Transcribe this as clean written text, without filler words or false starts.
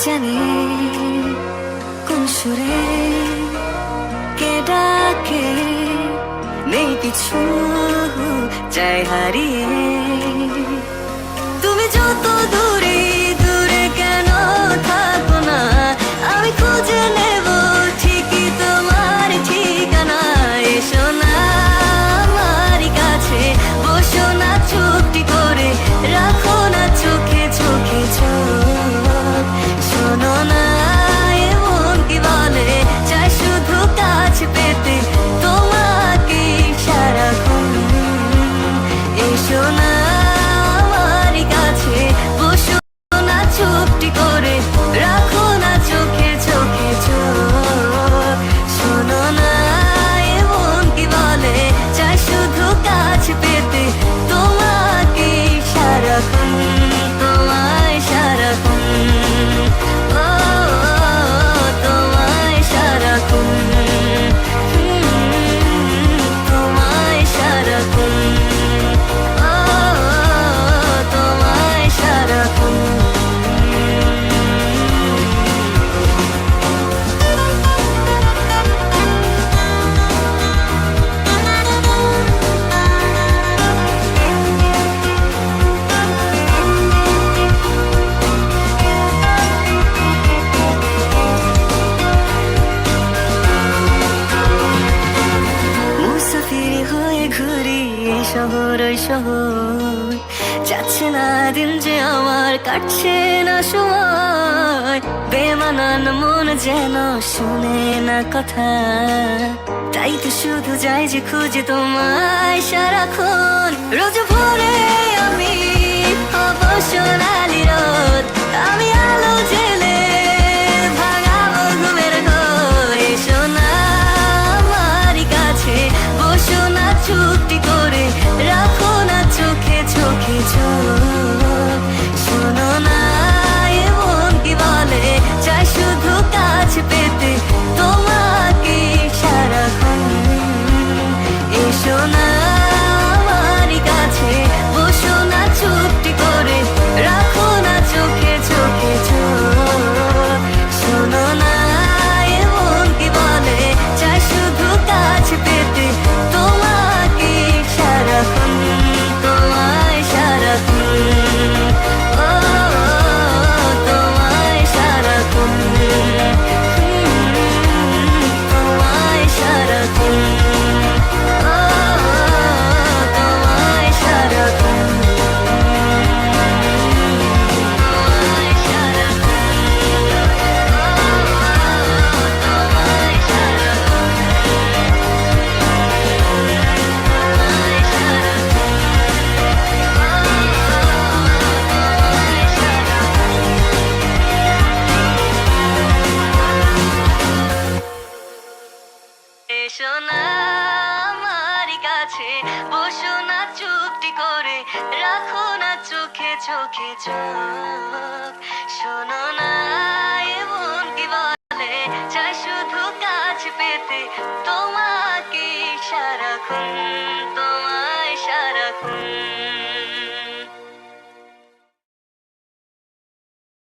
জানি কোন সুরে কে ডাকে, নেই কিছু চাই হারিয়ে। তুমি যত দূরে দূরে কেন থাকো না, আমি খুঁজে নেব ঠিকই তোমার ঠিকানা। এসো না আমার কাছে, বসো না চুপটি করে, রাখো না চোখে চোখে চোখ। শোনো না এমন কি বলে, চাই শুধু কাছে পেতে তোমাকে সারাক্ষণ। এসো না আমার কাছে, বসো না চুপটি করে, রাখো না চোখে চোখে চোখ। শোনো না এমন কি বলে, চাই শুধু কাছে পেতে তোমাকে সারাক্ষণ, তোমায় সারাক্ষণ। ও তোমায় সারাক্ষণ, তোমায় সারাক্ষণ। ও তোমায় সারাক্ষণ। মুসাফির হয়ে ঘুরি এই শহর ওই শহর, যাচ্ছে না দিন যে আমার, কাটছে না সময়। বেমানান মন যেন শুনে না কথা, তাই তো শুধু যাই যে খুঁজে তোমায় সারাক্ষণ। রোজ ভোরে আমি হব সোনালি রোদ, আমি আলো জেলে ভাঙাবো ঘুমের ঘোর। এসো না আমার কাছে, বসো না চুপটি করে, রাখো না চোখে চোখে চোখ। শোনো না এমন কি বলে, চাই শুধু কাছে পেতে তোমাকে সারাক্ষণ। এসো না আমার কাছে, বসো না চুপটি করে, রাখো না চোখে চোখে চোখ। শোনো না এমন কি বলে, চাই শুধু কাছে পেতে তোমাকে সারাক্ষণ, তোমায় সারাক্ষণ। ও তোমায় সারাক্ষণ, তোমায় সারাক্ষণ। ও তোমায় সারাক্ষণ, তোমায় এসো না আমার কাছে, বসো না চুপটি করে, রাখো না চোখে চোখে চোখ। শোনো